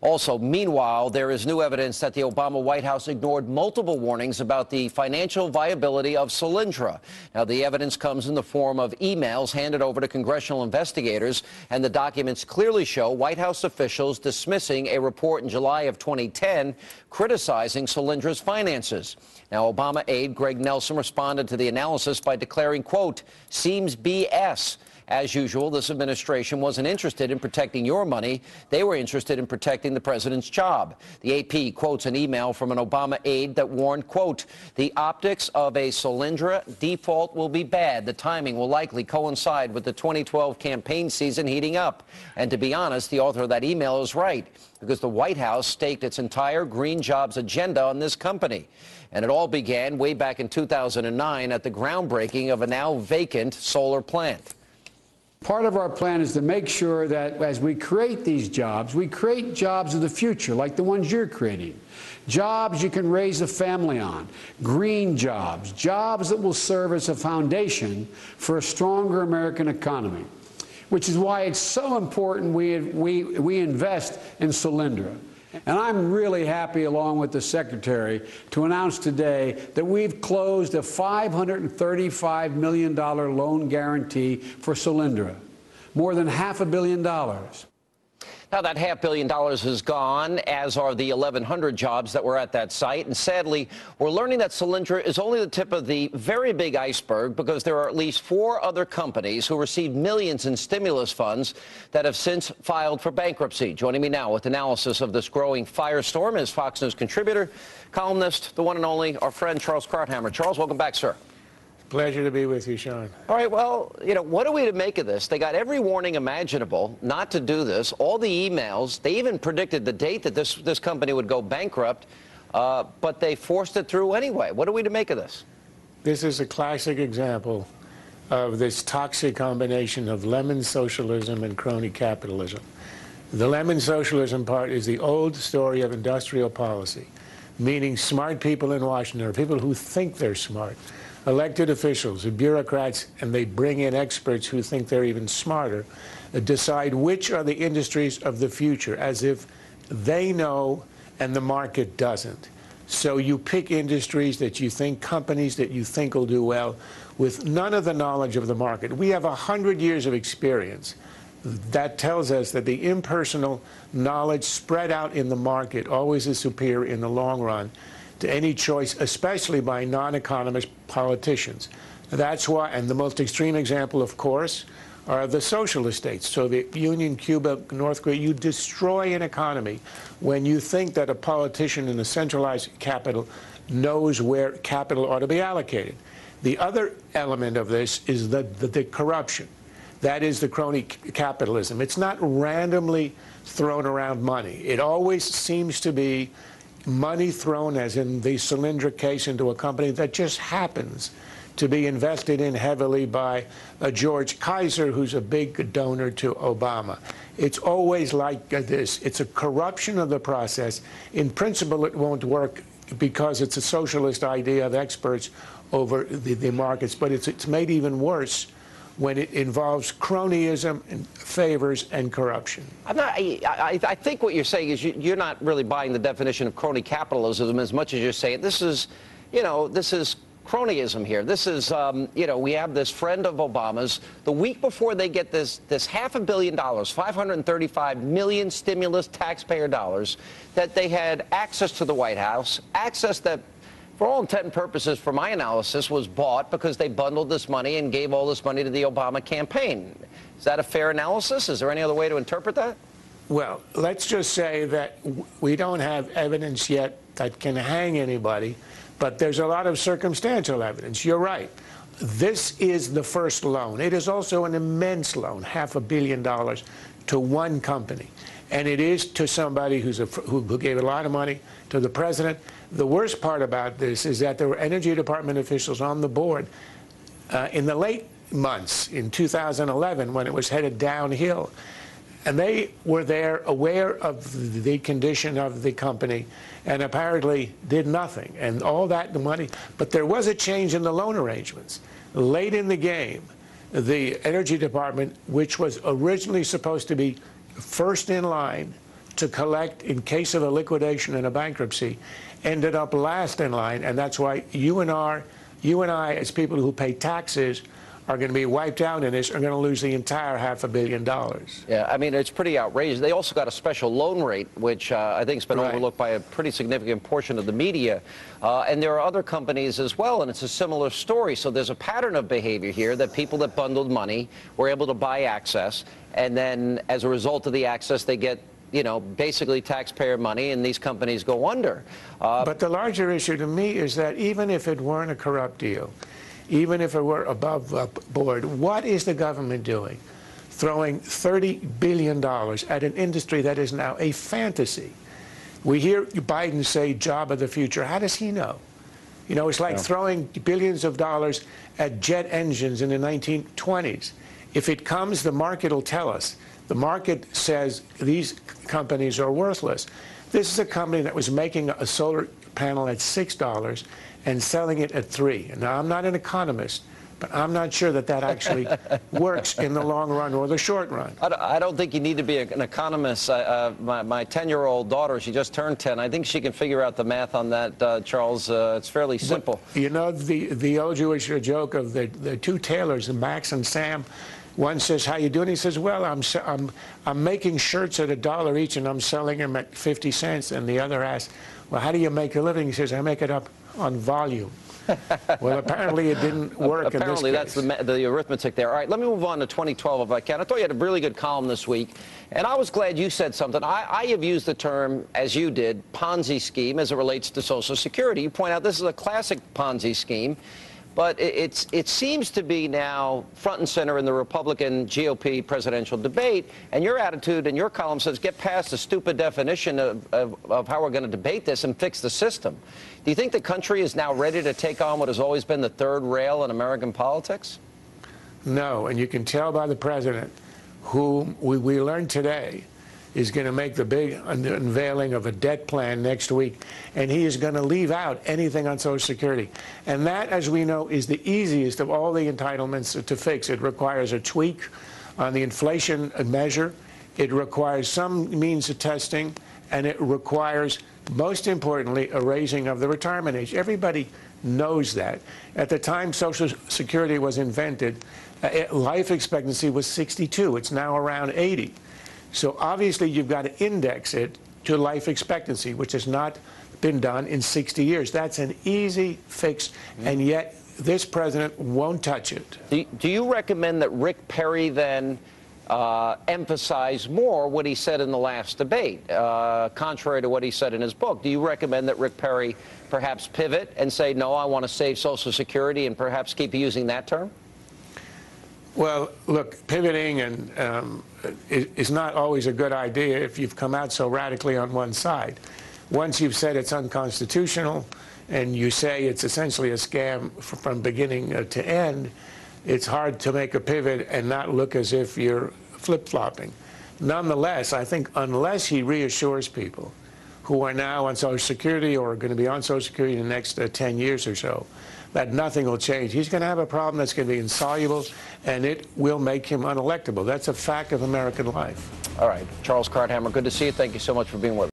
Also, meanwhile, there is new evidence that the Obama White House ignored multiple warnings about the financial viability of Solyndra. Now, the evidence comes in the form of emails handed over to congressional investigators, and the documents clearly show White House officials dismissing a report in July of 2010 criticizing Solyndra's finances. Now, Obama aide Greg Nelson responded to the analysis by declaring, quote, "seems BS. As usual, this administration wasn't interested in protecting your money. They were interested in protecting the president's job." The AP quotes an email from an Obama aide that warned, quote, "the optics of a Solyndra default will be bad. The timing will likely coincide with the 2012 campaign season heating up." And to be honest, the author of that email is right, because the White House staked its entire green jobs agenda on this company. And it all began way back in 2009 at the groundbreaking of a now vacant solar plant. Part of our plan is to make sure that as we create these jobs, we create jobs of the future, like the ones you're creating. Jobs you can raise a family on, green jobs, jobs that will serve as a foundation for a stronger American economy, which is why it's so important we invest in Solyndra. And I'm really happy, along with the Secretary, to announce today that we've closed a $535 million loan guarantee for Solyndra, more than $500 million. Now, that $500 million is gone, as are the 1,100 jobs that were at that site. And sadly, we're learning that Solyndra is only the tip of the very big iceberg, because there are at least 4 other companies who received millions in stimulus funds that have since filed for bankruptcy. Joining me now with analysis of this growing firestorm is Fox News contributor, columnist, the one and only, our friend Charles Krauthammer. Charles, welcome back, sir. Pleasure to be with you, Sean. All right, well, what are we to make of this? They got every warning imaginable not to do this, all the emails. They even predicted the date that this company would go bankrupt, but they forced it through anyway. What are we to make of this? This is a classic example of this toxic combination of lemon socialism and crony capitalism. The lemon socialism part is the old story of industrial policy, meaning smart people in Washington, or people who think they're smart, elected officials, bureaucrats, and they bring in experts who think they're even smarter, decide which are the industries of the future, as if they know and the market doesn't. So you pick industries that you think, companies that you think will do well, with none of the knowledge of the market. We have 100 years of experience that tells us that the impersonal knowledge spread out in the market always is superior in the long run to any choice, especially by non-economist politicians. That's why, and the most extreme example, of course, are the socialist states. So the Union, Cuba, North Korea, you destroy an economy when you think that a politician in a centralized capital knows where capital ought to be allocated. The other element of this is the corruption. That is the crony capitalism. It's not randomly thrown around money. It always seems to be money thrown, as in the Solyndra case, into a company that just happens to be invested in heavily by George Kaiser, who's a big donor to Obama. It's always like this. It's a corruption of the process. In principle, it won't work because it's a socialist idea of experts over the markets, but it's made even worse when it involves cronyism and favors and corruption. I think what you're saying is you're not really buying the definition of crony capitalism as much as you're saying this is, this is cronyism here. This is, we have this friend of Obama's. The week before they get this $500 million, $535 million stimulus taxpayer dollars, that they had access to the White House, access that, for all intent and purposes, for my analysis, was bought because they bundled this money and gave all this money to the Obama campaign. Is that a fair analysis? Is there any other way to interpret that? Well, let's just say that we don't have evidence yet that can hang anybody, but there's a lot of circumstantial evidence. You're right. This is the first loan. It is also an immense loan, $500 million to one company. And it is to somebody who gave a lot of money to the president. The worst part about this is that there were Energy Department officials on the board in the late months in 2011 when it was headed downhill. And they were there aware of the condition of the company and apparently did nothing. And all that, the money. But there was a change in the loan arrangements. Late in the game, the Energy Department, which was originally supposed to be first in line to collect in case of a liquidation and a bankruptcy ended up last in line, and that's why you and I, as people who pay taxes, are going to be wiped out in this, are going to lose the entire $500 million. Yeah, I mean, it's pretty outrageous. They also got a special loan rate, which I think has been overlooked by a pretty significant portion of the media. And there are other companies as well, and it's a similar story. So there's a pattern of behavior here that people that bundled money were able to buy access, and then as a result of the access, they get, you know, basically taxpayer money, and these companies go under. But the larger issue to me is that even if it weren't a corrupt deal, even if it were above board, what is the government doing? Throwing $30 billion at an industry that is now a fantasy. We hear Biden say job of the future. How does he know? You know, it's like throwing billions of dollars at jet engines in the 1920s. If it comes, the market will tell us. The market says these companies are worthless. This is a company that was making a solar panel at $6 and selling it at $3. Now, I'm not an economist, but I'm not sure that that actually works in the long run or the short run. I don't think you need to be an economist. My 10-year-old daughter, she just turned 10. I think she can figure out the math on that, Charles. It's fairly simple. But, you know, the old Jewish joke of the two tailors, Max and Sam. One says, "How you doing?" He says, "Well, I'm making shirts at $1 each, and I'm selling them at 50 cents." And the other asks, "Well, how do you make a living?" He says, "I make it up on volume." Well, apparently it didn't work in this case. Apparently that's the arithmetic there. All right, let me move on to 2012 if I can. I thought you had a really good column this week, and I was glad you said something. I have used the term, as you did, Ponzi scheme as it relates to Social Security. You point out this is a classic Ponzi scheme. But it seems to be now front and center in the Republican GOP presidential debate. And your attitude in your column says get past the stupid definition of how we're going to debate this and fix the system. Do you think the country is now ready to take on what has always been the third rail in American politics? No, and you can tell by the president, who we learned today is going to make the big unveiling of a debt plan next week, and he is going to leave out anything on Social Security. And that, as we know, is the easiest of all the entitlements to fix. It requires a tweak on the inflation measure. It requires some means of testing, and it requires, most importantly, a raising of the retirement age. Everybody knows that. At the time Social Security was invented, life expectancy was 62. It's now around 80. So obviously you've got to index it to life expectancy, which has not been done in 60 years. That's an easy fix, and yet this president won't touch it. Do you recommend that Rick Perry then emphasize more what he said in the last debate, contrary to what he said in his book? Do you recommend that Rick Perry perhaps pivot and say, no, I want to save Social Security, and perhaps keep using that term? Well, look, pivoting is not always a good idea if you've come out so radically on one side. Once you've said it's unconstitutional and you say it's essentially a scam from beginning to end, it's hard to make a pivot and not look as if you're flip-flopping. Nonetheless, I think unless he reassures people who are now on Social Security or are going to be on Social Security in the next 10 years or so, that nothing will change. He's going to have a problem that's going to be insoluble, and it will make him unelectable. That's a fact of American life. All right. Charles Krauthammer, good to see you. Thank you so much for being with us.